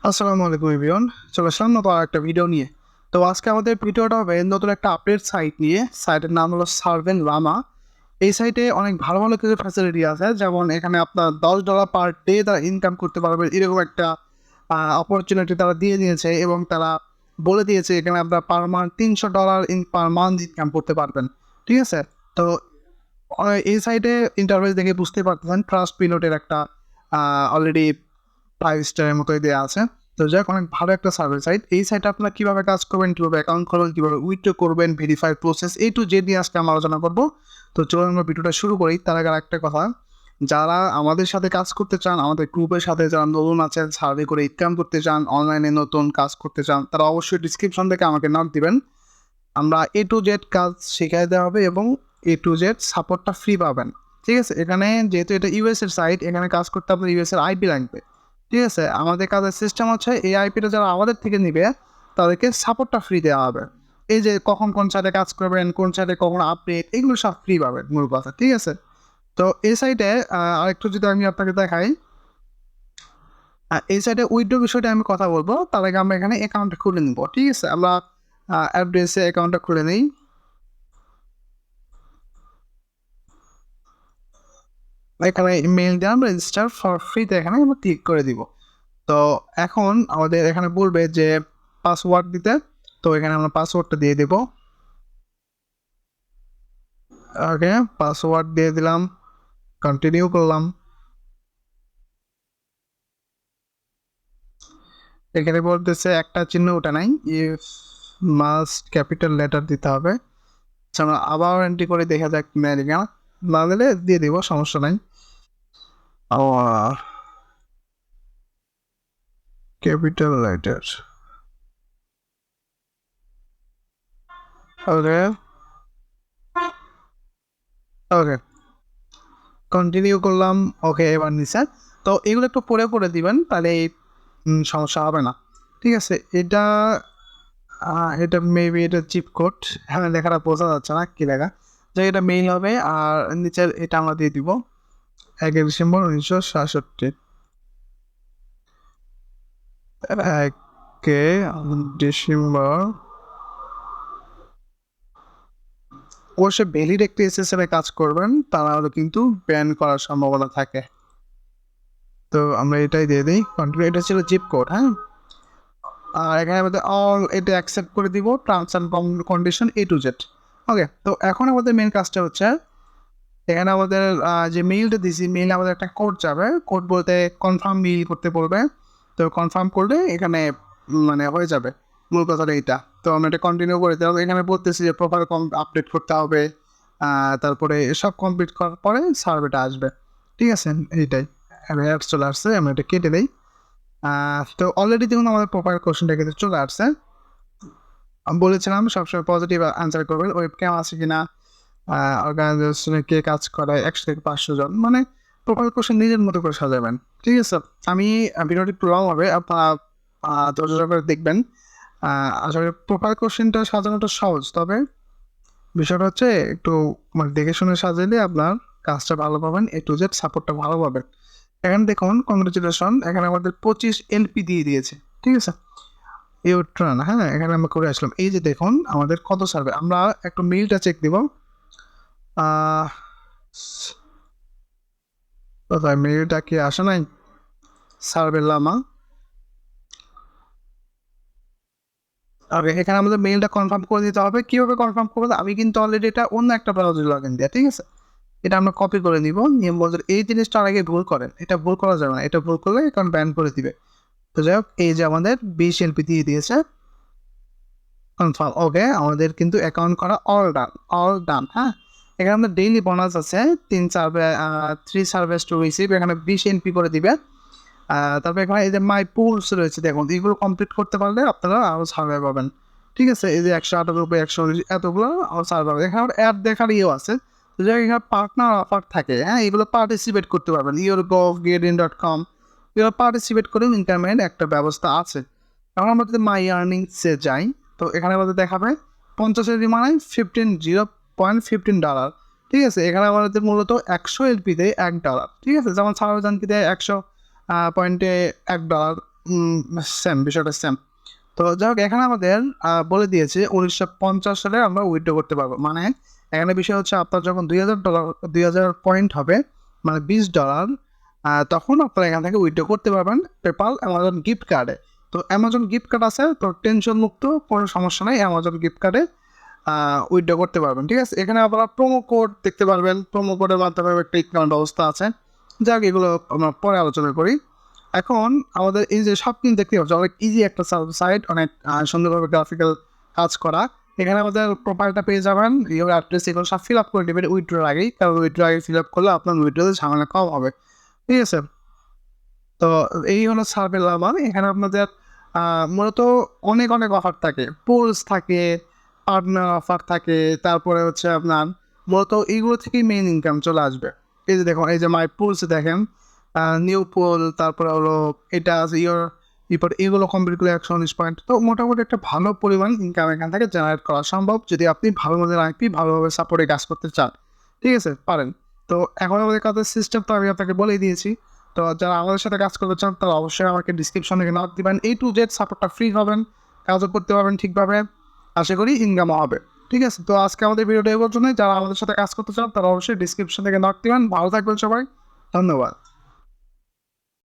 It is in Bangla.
আসসালামু আলাইকুম এভরিওয়ান। চলে আসলাম নতুন একটা ভিডিও নিয়ে। তো আজকে আমাদের ভিডিওটা হবে নতুন একটা আপডেট সাইট নিয়ে। সাইটের নাম হলো সার্ভেলামা। এই সাইটে অনেক ভালো ভালো কিছু ফ্যাসিলিটি আছে, যেমন এখানে আপনার $10 পার ডে তারা ইনকাম করতে পারবেন, এরকম একটা অপরচুনিটি তারা দিয়ে দিয়েছে। এবং তারা বলে দিয়েছে এখানে আপনার per month $300 per month income করতে পারবেন। ঠিক আছে? তো এই সাইটে ইন্টারফেস দেখে বুঝতে পারতেছেন ট্রাস্ট পিলোটের একটা অলরেডি 5 স্টারের মতোই দেওয়া আছে। তো যাই হোক, অনেক ভালো একটা সার্ভে সাইট। এই সাইটে আপনারা কীভাবে কাজ করবেন, কীভাবে অ্যাকাউন্ট করবেন, কীভাবে উইথড্র করবেন, verify process A to Z নিয়ে আজকে আমরা আলোচনা করব। তো চলুন আমরা ভিডিওটা শুরু করি। তার আগে একটা কথা, যারা আমাদের সাথে কাজ করতে চান, আমাদের গ্রুপের সাথে যারা নতুন আছেন, সার্ভে করে ইনকাম করতে চান, অনলাইনে নতুন কাজ করতে চান, তারা অবশ্যই ডিসক্রিপশন থেকে আমাকে নক দিবেন। আমরা A to Z কাজ শিখিয়ে দেওয়া হবে এবং A to Z সাপোর্টটা ফ্রি পাবেন। ঠিক আছে? এখানে যেহেতু এটা US এর সাইট, এখানে কাজ করতে আপনার US এর আইপি লাগবে। ঠিক আছে? আমাদের কাজের সিস্টেম হচ্ছে এই আইপিটা যারা আমাদের থেকে নিবে তাদেরকে সাপোর্টটা ফ্রি দেওয়া হবে। এই যে কখন কোন সাইটে কাজ করবেন, কোন সাইটে কখন আপডেট, এগুলো সব ফ্রি পাবেন মূল কথা। ঠিক আছে? তো এই সাইটে আরেকটু যদি আমি আপনাকে দেখাই, এই সাইটে উইথড্র বিষয়টা আমি কথা বলবো। তার আগে আমরা এখানে অ্যাকাউন্টটা খুলে নিব। ঠিক আছে? আমরা অ্যাড্রেসে অ্যাকাউন্টটা খুলে নিই। এখানে ইমেল দিয়ে আমরা রেজিস্টার ফর ফ্রিতে এখানে আমরা ক্লিক করে দিব। তো এখন আমাদের এখানে বলবে যে পাসওয়ার্ড দিতে। তো এখানে আমরা পাসওয়ার্ডটা দিয়ে দেব। ওকে, পাসওয়ার্ড দিয়ে দিলাম, কন্টিনিউ করলাম। এখানে বলতেছে একটা চিহ্ন ওটা নাই, ইফ মাস্ট ক্যাপিটাল লেটার দিতে হবে। আচ্ছা, আমরা আবার এন্ট্রি করে দেখা যাক আমেরিকা, না দিলে দিয়ে দিব, সমস্যা নাই। Capital letter. Okay okay, continue করলাম। ওকে, এবার নিচে। তো এগুলো একটু পড়ে পড়ে দিবেন, তাহলে সমস্যা হবে না। ঠিক আছে? এটা মেবি এটা চিপ কোড। হ্যাঁ, লেখাটা বোঝা যাচ্ছে না কি লেখা। যে এটা মেইল হবে, আর নিচের এটা আমরা দিয়ে দিব 1 ডিসেম্বর 1967। 1 ডিসেম্বর। অবশ্যই ভ্যালিড একটি এসএসএল এ কাজ করবেন, তাহলে কিন্তু ব্যান করার সম্ভাবনা থাকে। তো আমরা এটাই দিয়ে দিই কন্টিনিউ। এটা ছিল জিপ কোড। হ্যাঁ, আর এখানে আমাদের অল এটা অ্যাকসেপ্ট করে দিব, terms and condition A to Z। ওকে, তো এখন আমাদের মেন কাজটা হচ্ছে এখানে আমাদের যে মেইলটা দিছি, মেইলে আমাদের একটা কোড যাবে। কোড বলতে কনফার্ম মেইল করতে বলবে। তো কনফার্ম করলে এখানে মানে হয়ে যাবে, মূল কথাটা এইটা। তো আমরা এটা কন্টিনিউ করে দিলাম। এখানে বলতেছি যে প্রোফাইল আপডেট করতে হবে, তারপরে এসব কমপ্লিট করার পরে সার্ভেটা আসবে। ঠিক আছে? এইটাই অ্যাপস চলে আসছে, আমরা এটা কেটে দিই। তো অলরেডি দেখুন আমাদের প্রোফাইল কোশ্চেনটা কিন্তু চলে আসছে। আমি বলেছিলাম সবসময় পজিটিভ আনসার করবেন। ওয়েবক্যাম আছে কিনা, অর্গানাইজেশনে কে কাজ করে, 100 থেকে 500 জন, মানে প্রোফাইল কোশ্চেন নিজের মতো করে সাজাবেন। ঠিক আছে? আমি ভিডিওটি একটু লং হবে, আপনারা ধৈর্য করে দেখবেন। আসলে প্রোফাইল কোশ্চেনটা সাজানোটা সহজ, তবে বিষয়টা হচ্ছে একটু মানে দেখে শুনে সাজালে আপনার কাজটা ভালো পাবেন, A to Z সাপোর্টটা ভালো পাবেন। এখানে দেখুন, কংগ্রেচুলেশন, এখানে আমাদের 25 এলপি দিয়ে দিয়েছে। ঠিক আছে? ইউট্রান। হ্যাঁ, এখানে আমরা করে আসলাম। এই যে দেখুন আমাদের কত সার্ভে। আমরা একটু মেইলটা চেক দিব। কোথায় মেইলটা কি আসে নাই? সার্ভেলামা। ওকে, এখানে আমাদের মেইলটা কনফার্ম করে দিতে হবে। কীভাবে কনফার্ম করবো? আমি কিন্তু অলরেডি এটা অন্য একটা ব্রাউজারে লগ ইন দেওয়া। ঠিক আছে? এটা আমরা কপি করে নিব। নিয়ম বলতে এই জিনিসটা আগে ভুল করেন, এটা ভুল করা যাবে না। এটা ভুল করলে অ্যাকাউন্ট ব্যান করে দিবে। তো যাই হোক, এই যে আমাদের 20 এলপি দিয়ে দিয়েছে, কনফার্ম। ওকে, আমাদের কিন্তু অ্যাকাউন্ট করা অল ডান। হ্যাঁ, এখানে আমাদের ডেইলি বোনাস আছে 3 সার্ভিস টু রিসিভ, এখানে 20 এনপি করে দিবে। তারপরে এখানে এই যে মাই পুলস রয়েছে, দেখুন এগুলো কমপ্লিট করতে পারলে আপনারা আরও সার্ভে পাবেন। ঠিক আছে? এই যে 198, 119 এতগুলো আরও সার্ভে পাবেন। এখানে অ্যাড দেখার ইয়েও আছে, যে এখানে পার্টনার অফার থাকে। হ্যাঁ, এগুলো পার্টিসিপেট করতে পারবেন। YourGov.com এগুলো পার্টিসিপেট করে ইনকামের একটা ব্যবস্থা আছে। এখন আমরা যদি মাই আর্নিংসে যাই, তো এখানে আমাদের দেখাবে 50-এর মানে $0.15। ঠিক আছে? এখানে আমাদের মূলত 100 এলপি দেয় $1। ঠিক আছে? যেমন সার্ভেজানকে দেয় 100 পয়েন্টে $1। সেম, বিষয়টা সেম। তো যাই হোক, এখানে আমাদের বলে দিয়েছে 1950 সালে আমরা উইথড্র করতে পারবো। মানে এখানে বিষয় হচ্ছে আপনার যখন $2000 $2000 পয়েন্ট হবে, মানে $20, তখন আপনারা এখান থেকে উইথড্র করতে পারবেন পেপাল অ্যামাজন গিফট কার্ডে। তো অ্যামাজন গিফট কার্ড আছে, তো টেনশন মুক্ত, কোনো সমস্যা নেই, অ্যামাজন গিফট কার্ডে উইথড্র করতে পারবেন। ঠিক আছে, এখানে আপনারা প্রোমো কোড দেখতে পারবেন, প্রোমো কোডের মাধ্যমে একটা ইকনার ব্যবস্থা আছে। যাক, এগুলো আমরা পরে আলোচনা করি। এখন আমাদের এই যে সব কিছু দেখতে পাচ্ছি, অনেক ইজি একটা সাইট, অনেক সুন্দরভাবে গ্রাফিক্যাল কাজ করা। এখানে আমাদের প্রোফাইলটা পেয়ে যাবেন, ইউর অ্যাড্রেস এগুলো সব ফিল আপ করে দেবেন উইথড্রোর আগেই, কারণ উইথড্রোর আগে ফিল আপ করলে আপনার উইথড্রোতে ঝামেলা কম হবে। ঠিক আছে, তো এই হলো সার্ভেলামা। এখানে আপনাদের মূলত অনেক অনেক অফার থাকে, পোলস থাকে, পার্টনার অফার থাকে, তারপরে হচ্ছে আপনার মূলত এইগুলো থেকেই মেইন ইনকাম চলে আসবে। এই যে দেখুন, এই যে মাই পোলস দেখেন, নিউ পোল, তারপরে হলো এটা আছে ইয়োর রিপোর্ট, এগুলো কমপ্লিট করে 119 পয়েন্ট। তো মোটামুটি একটা ভালো পরিমাণ ইনকাম এখান থেকে জেনারেট করা সম্ভব, যদি আপনি ভালো মনের আইপি ভালোভাবে সাপোর্টে কাজ করতে চান। ঠিক আছে, পারেন। তো এখন আমাদের কাজের সিস্টেম তো আমি আপনাকে বলেই দিয়েছি। তো যারা আমাদের সাথে কাজ করতে চান তারা অবশ্যই আমাকে ডিসক্রিপশনে নক দিবেন, A to Z সাপোর্টটা ফ্রি হবেন, কাজও করতে পারবেন ঠিকভাবে, আশা করি ইনকামও হবে। ঠিক আছে, তো আজকে আমাদের ভিডিওটা এই পর্যন্তই। যারা আমাদের সাথে কাজ করতে চান তারা অবশ্যই ডিসক্রিপশন থেকে নক দিবেন। ভালো থাকবেন সবাই, ধন্যবাদ।